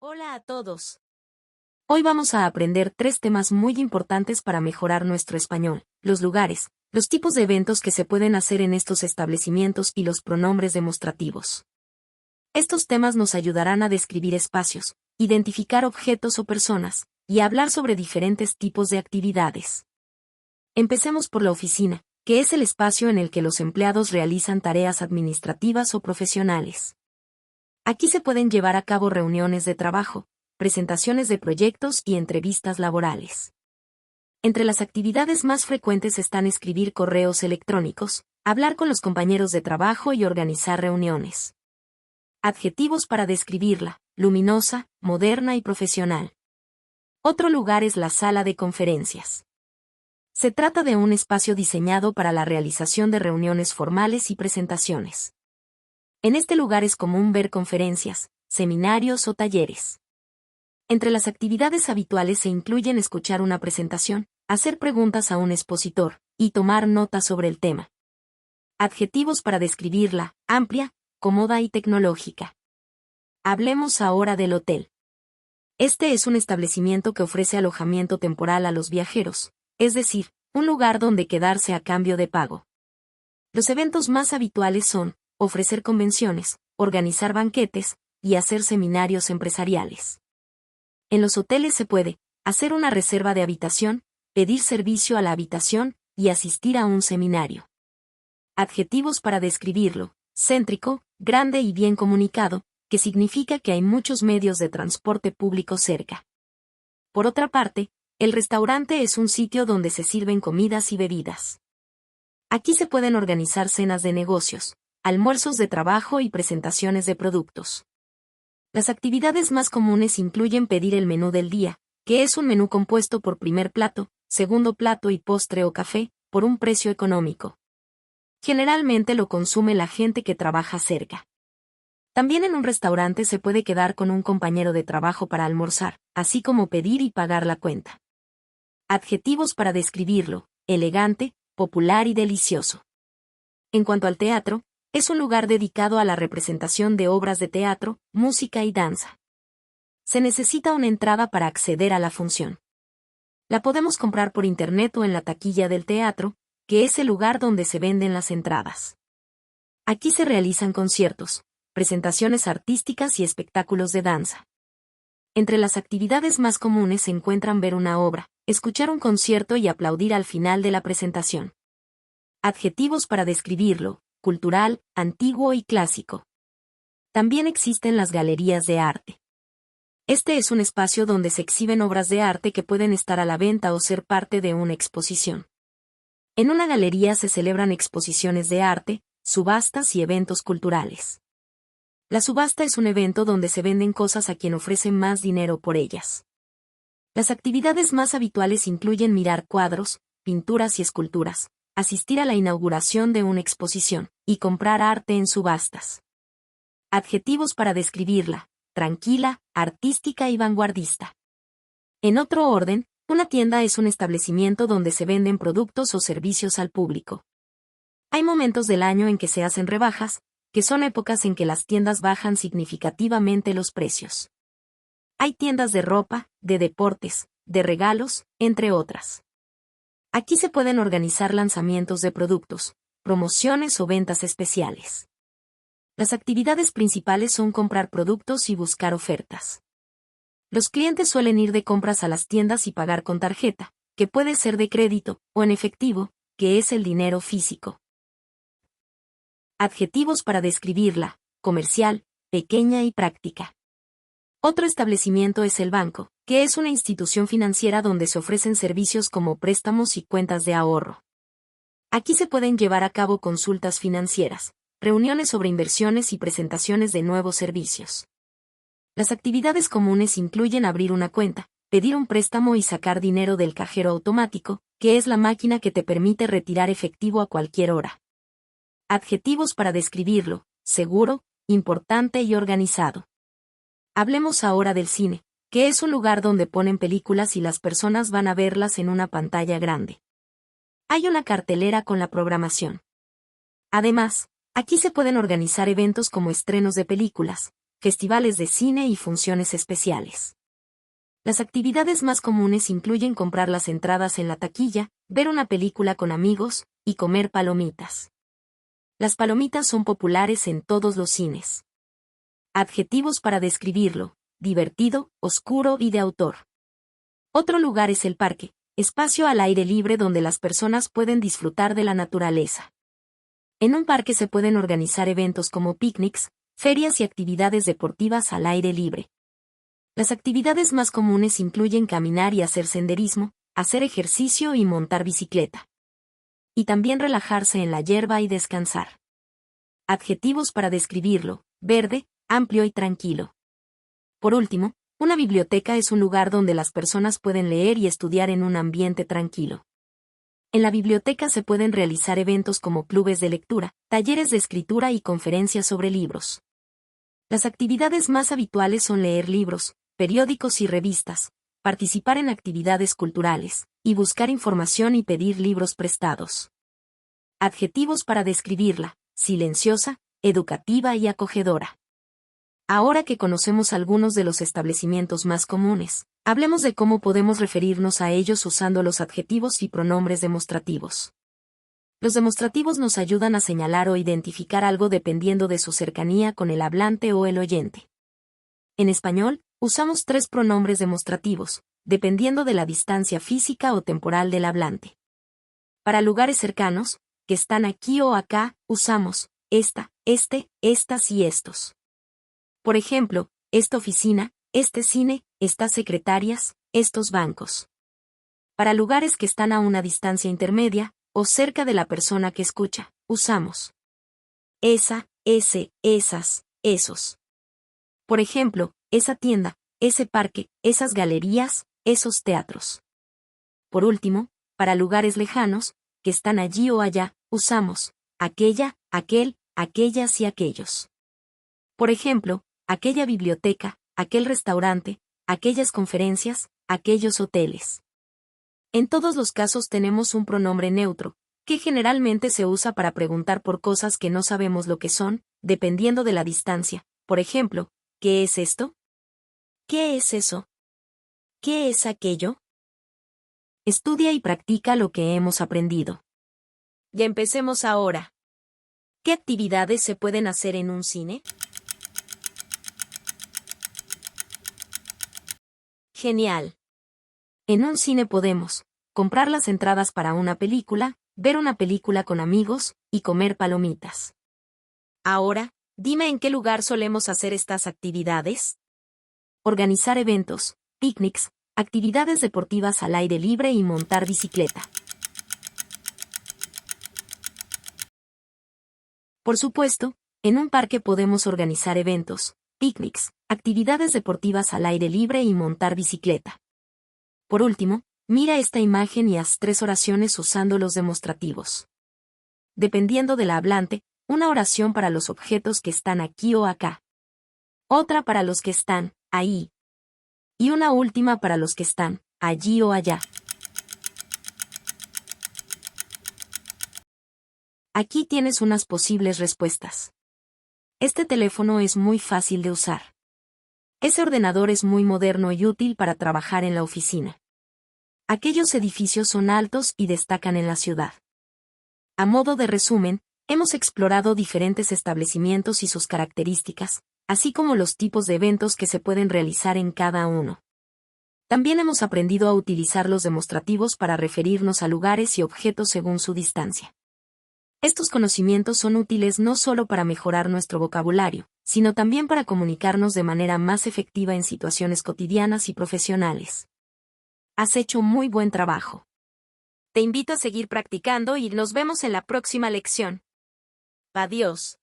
Hola a todos. Hoy vamos a aprender 3 temas muy importantes para mejorar nuestro español: los lugares, los tipos de eventos que se pueden hacer en estos establecimientos y los pronombres demostrativos. Estos temas nos ayudarán a describir espacios, identificar objetos o personas, y a hablar sobre diferentes tipos de actividades. Empecemos por la oficina, que es el espacio en el que los empleados realizan tareas administrativas o profesionales. Aquí se pueden llevar a cabo reuniones de trabajo, presentaciones de proyectos y entrevistas laborales. Entre las actividades más frecuentes están escribir correos electrónicos, hablar con los compañeros de trabajo y organizar reuniones. Adjetivos para describirla: luminosa, moderna y profesional. Otro lugar es la sala de conferencias. Se trata de un espacio diseñado para la realización de reuniones formales y presentaciones. En este lugar es común ver conferencias, seminarios o talleres. Entre las actividades habituales se incluyen escuchar una presentación, hacer preguntas a un expositor, y tomar notas sobre el tema. Adjetivos para describirla: amplia, cómoda y tecnológica. Hablemos ahora del hotel. Este es un establecimiento que ofrece alojamiento temporal a los viajeros, es decir, un lugar donde quedarse a cambio de pago. Los eventos más habituales son ofrecer convenciones, organizar banquetes y hacer seminarios empresariales. En los hoteles se puede hacer una reserva de habitación, pedir servicio a la habitación y asistir a un seminario. Adjetivos para describirlo: céntrico, grande y bien comunicado, que significa que hay muchos medios de transporte público cerca. Por otra parte, el restaurante es un sitio donde se sirven comidas y bebidas. Aquí se pueden organizar cenas de negocios, almuerzos de trabajo y presentaciones de productos. Las actividades más comunes incluyen pedir el menú del día, que es un menú compuesto por primer plato, segundo plato y postre o café, por un precio económico. Generalmente lo consume la gente que trabaja cerca. También en un restaurante se puede quedar con un compañero de trabajo para almorzar, así como pedir y pagar la cuenta. Adjetivos para describirlo: elegante, popular y delicioso. En cuanto al teatro, es un lugar dedicado a la representación de obras de teatro, música y danza. Se necesita una entrada para acceder a la función. La podemos comprar por internet o en la taquilla del teatro, que es el lugar donde se venden las entradas. Aquí se realizan conciertos, presentaciones artísticas y espectáculos de danza. Entre las actividades más comunes se encuentran ver una obra, escuchar un concierto y aplaudir al final de la presentación. Adjetivos para describirlo: cultural, antiguo y clásico. También existen las galerías de arte. Este es un espacio donde se exhiben obras de arte que pueden estar a la venta o ser parte de una exposición. En una galería se celebran exposiciones de arte, subastas y eventos culturales. La subasta es un evento donde se venden cosas a quien ofrece más dinero por ellas. Las actividades más habituales incluyen mirar cuadros, pinturas y esculturas, asistir a la inauguración de una exposición, y comprar arte en subastas. Adjetivos para describirla: tranquila, artística y vanguardista. En otro orden, una tienda es un establecimiento donde se venden productos o servicios al público. Hay momentos del año en que se hacen rebajas, que son épocas en que las tiendas bajan significativamente los precios. Hay tiendas de ropa, de deportes, de regalos, entre otras. Aquí se pueden organizar lanzamientos de productos, promociones o ventas especiales. Las actividades principales son comprar productos y buscar ofertas. Los clientes suelen ir de compras a las tiendas y pagar con tarjeta, que puede ser de crédito, o en efectivo, que es el dinero físico. Adjetivos para describirla: comercial, pequeña y práctica. Otro establecimiento es el banco, que es una institución financiera donde se ofrecen servicios como préstamos y cuentas de ahorro. Aquí se pueden llevar a cabo consultas financieras, reuniones sobre inversiones y presentaciones de nuevos servicios. Las actividades comunes incluyen abrir una cuenta, pedir un préstamo y sacar dinero del cajero automático, que es la máquina que te permite retirar efectivo a cualquier hora. Adjetivos para describirlo: seguro, importante y organizado. Hablemos ahora del cine, que es un lugar donde ponen películas y las personas van a verlas en una pantalla grande. Hay una cartelera con la programación. Además, aquí se pueden organizar eventos como estrenos de películas, festivales de cine y funciones especiales. Las actividades más comunes incluyen comprar las entradas en la taquilla, ver una película con amigos, y comer palomitas. Las palomitas son populares en todos los cines. Adjetivos para describirlo: divertido, oscuro y de autor. Otro lugar es el parque, espacio al aire libre donde las personas pueden disfrutar de la naturaleza. En un parque se pueden organizar eventos como picnics, ferias y actividades deportivas al aire libre. Las actividades más comunes incluyen caminar y hacer senderismo, hacer ejercicio y montar bicicleta. Y también relajarse en la hierba y descansar. Adjetivos para describirlo: verde, amplio y tranquilo. Por último, una biblioteca es un lugar donde las personas pueden leer y estudiar en un ambiente tranquilo. En la biblioteca se pueden realizar eventos como clubes de lectura, talleres de escritura y conferencias sobre libros. Las actividades más habituales son leer libros, periódicos y revistas, participar en actividades culturales, y buscar información y pedir libros prestados. Adjetivos para describirla: silenciosa, educativa y acogedora. Ahora que conocemos algunos de los establecimientos más comunes, hablemos de cómo podemos referirnos a ellos usando los adjetivos y pronombres demostrativos. Los demostrativos nos ayudan a señalar o identificar algo dependiendo de su cercanía con el hablante o el oyente. En español, usamos 3 pronombres demostrativos, dependiendo de la distancia física o temporal del hablante. Para lugares cercanos, que están aquí o acá, usamos esta, este, estas y estos. Por ejemplo, esta oficina, este cine, estas secretarias, estos bancos. Para lugares que están a una distancia intermedia, o cerca de la persona que escucha, usamos esa, ese, esas, esos. Por ejemplo, esa tienda, ese parque, esas galerías, esos teatros. Por último, para lugares lejanos, que están allí o allá, usamos aquella, aquel, aquellas y aquellos. Por ejemplo, aquella biblioteca, aquel restaurante, aquellas conferencias, aquellos hoteles. En todos los casos tenemos un pronombre neutro, que generalmente se usa para preguntar por cosas que no sabemos lo que son, dependiendo de la distancia. Por ejemplo, ¿qué es esto? ¿Qué es eso? ¿Qué es aquello? Estudia y practica lo que hemos aprendido. Ya empecemos ahora. ¿Qué actividades se pueden hacer en un cine? Genial. En un cine podemos comprar las entradas para una película, ver una película con amigos, y comer palomitas. Ahora, dime en qué lugar solemos hacer estas actividades. Organizar eventos, picnics, actividades deportivas al aire libre y montar bicicleta. Por supuesto, en un parque podemos organizar eventos, picnics, actividades deportivas al aire libre y montar bicicleta. Por último, mira esta imagen y haz 3 oraciones usando los demostrativos. Dependiendo del hablante, una oración para los objetos que están aquí o acá. Otra para los que están ahí. Y una última para los que están allí o allá. Aquí tienes unas posibles respuestas. Este teléfono es muy fácil de usar. Ese ordenador es muy moderno y útil para trabajar en la oficina. Aquellos edificios son altos y destacan en la ciudad. A modo de resumen, hemos explorado diferentes establecimientos y sus características, así como los tipos de eventos que se pueden realizar en cada uno. También hemos aprendido a utilizar los demostrativos para referirnos a lugares y objetos según su distancia. Estos conocimientos son útiles no solo para mejorar nuestro vocabulario, sino también para comunicarnos de manera más efectiva en situaciones cotidianas y profesionales. Has hecho muy buen trabajo. Te invito a seguir practicando y nos vemos en la próxima lección. Adiós.